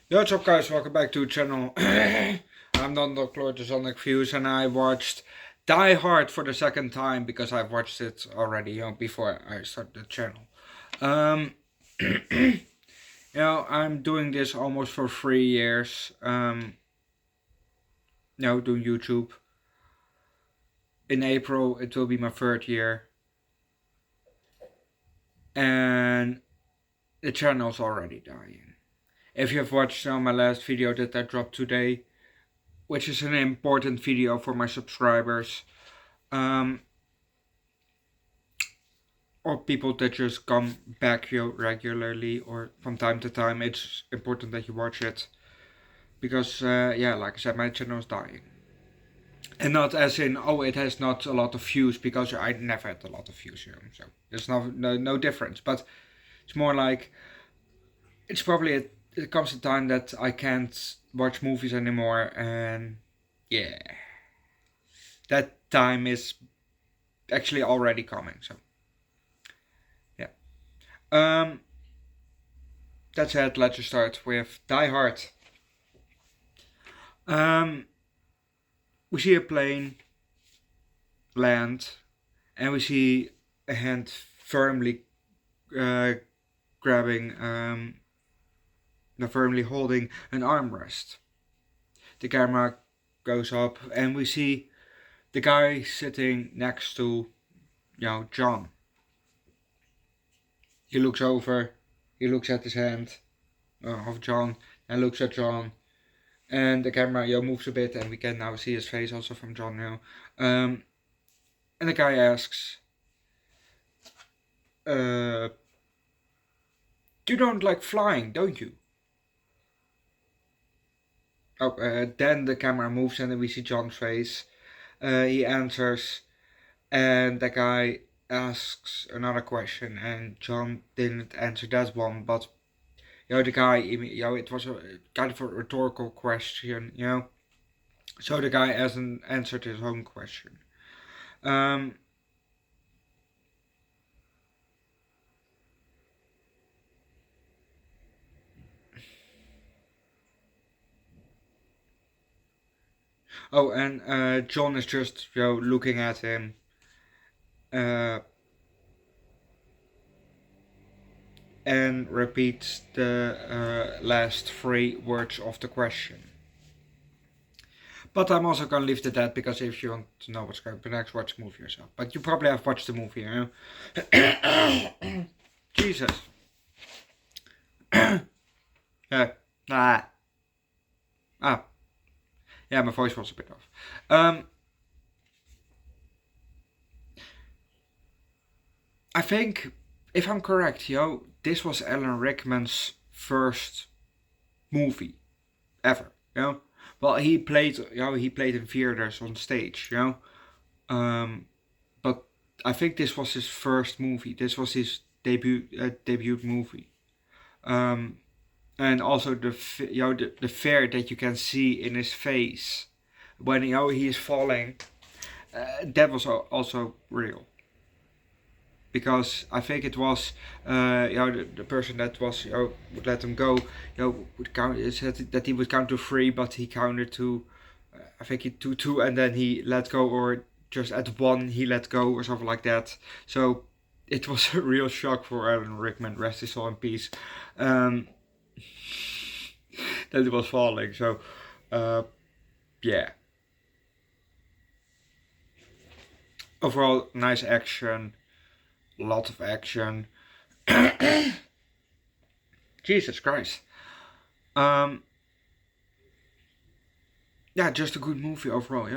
Yo, what's up guys, welcome back to the channel. I'm Underdog Views and I watched Die Hard for the second time because I've watched it already before I started the channel. I'm doing this almost for 3 years. Doing YouTube. In April it will be my 3rd year. And the channel's already dying. If you've watched my last video that I dropped today, which is an important video for my subscribers, or people that just come back regularly or from time to time, it's important that you watch it. Because, like I said, my channel is dying. And not as in, oh, it has not a lot of views, because I never had a lot of views here. So there's no difference. But it's more like, it's probably it comes a time that I can't watch movies anymore, and yeah, that time is actually already coming. So yeah, that said, let's just start with Die Hard. We see a plane land, and we see a hand firmly grabbing firmly holding an armrest. The camera goes up and we see the guy sitting next to, John. He looks over, he looks at his hand of John and looks at John. And the camera moves a bit and we can now see his face also from John now. And the guy asks, you don't like flying, don't you? Then the camera moves and then we see John's face. He answers, and the guy asks another question, and John didn't answer that one, but the guy, it was a kind of a rhetorical question, so the guy hasn't answered his own question. Oh, and John is just looking at him. And repeats the last 3 words of the question. But I'm also gonna leave it at that, because if you want to know what's going to next, watch the movie yourself. But you probably have watched the movie, Jesus. Yeah. Yeah, my voice was a bit off. I think, if I'm correct, this was Alan Rickman's first movie ever, Well, he played in theaters on stage, But I think this was his first movie. This was his debut movie. And also the fear that you can see in his face when he is falling, that was also real. Because I think it was the person that was would let him go, would count, said that he would count to 3, but he counted to I think he to 2 and then he let go, or just at 1 he let go or something like that. So it was a real shock for Alan Rickman, rest his soul in peace, that it was falling. So yeah. Overall, nice action. Lot of action. Jesus Christ. Yeah, just a good movie overall,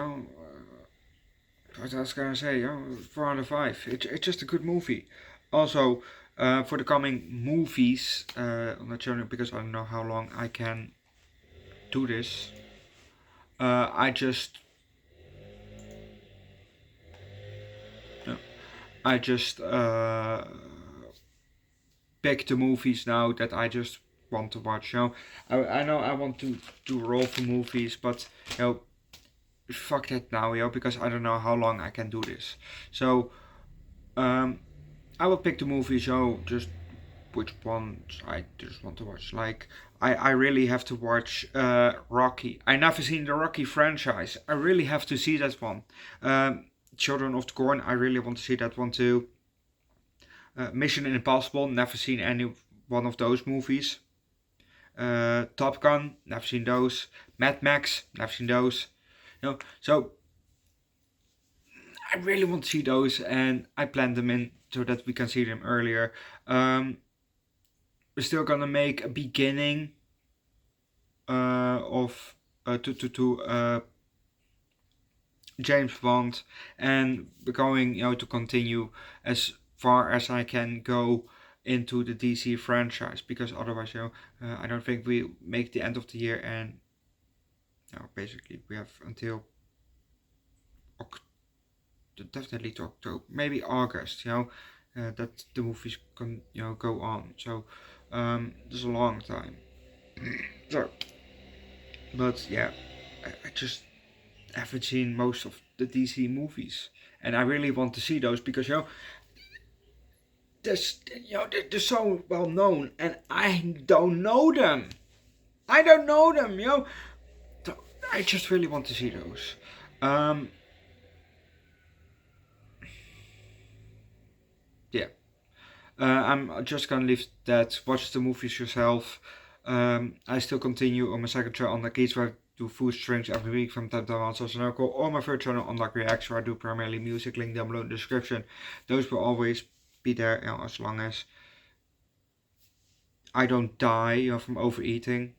what I was gonna say, 4 out of 5. It's just a good movie. Also, for the coming movies on the channel, because I don't know how long I can do this, I just pick the movies now that I just want to watch. I know I want to do roll for movies, but fuck that now, because I don't know how long I can do this. So I will pick the movies, just which ones I just want to watch. Like I really have to watch Rocky. I never seen the Rocky franchise. I really have to see that one. Children of the Corn. I really want to see that one too. Mission Impossible. Never seen any one of those movies. Top Gun. Never seen those. Mad Max. Never seen those. So I really want to see those, and I planned them in so that we can see them earlier. We're still gonna make a beginning of to James Bond, and we're going to continue as far as I can go into the DC franchise, because otherwise I don't think we make the end of the year, and basically we have until definitely to October, maybe August, that the movies can go on. So there's a long time. So, but yeah, I just haven't seen most of the DC movies, and I really want to see those because they're so well known, and I don't know them. I don't know them, So I just really want to see those. Yeah. I'm just gonna leave that. Watch the movies yourself. I still continue on my second channel on the Eats, where I do food streams every week from time to time on social network, or my third channel on Underdog Reacts, where I do primarily music. Link down below in the description. Those will always be there, as long as I don't die from overeating,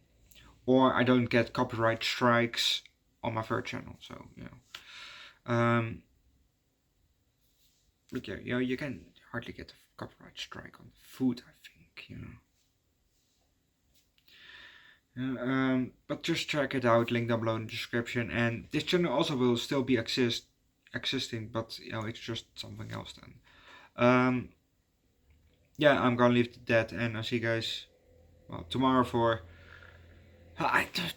or I don't get copyright strikes on my third channel. So but yeah, you can hardly get a copyright strike on food, I think, but just check it out, link down below in the description. And this channel also will still be existing, but it's just something else then. Yeah, I'm gonna leave that, and I'll see you guys tomorrow for.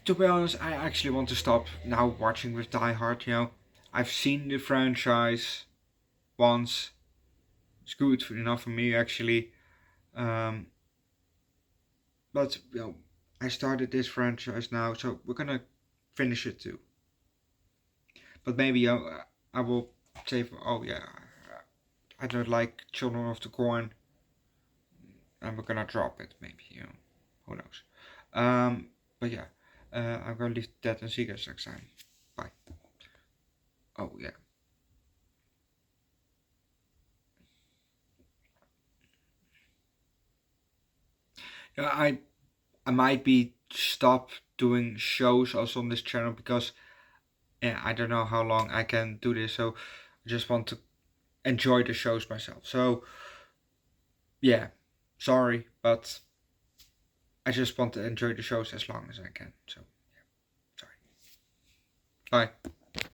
To be honest, I actually want to stop now watching with Die Hard. I've seen the franchise once. It's good enough for me, actually. But I started this franchise now, so we're gonna finish it too. But maybe I will say, oh yeah, I don't like Children of the Corn, and we're gonna drop it. Maybe who knows? But yeah, I'm gonna leave that and see you guys next time. Bye. Oh yeah. I might be stop doing shows also on this channel, because I don't know how long I can do this, so I just want to enjoy the shows myself. So yeah, sorry, but I just want to enjoy the shows as long as I can. So yeah, sorry. Bye.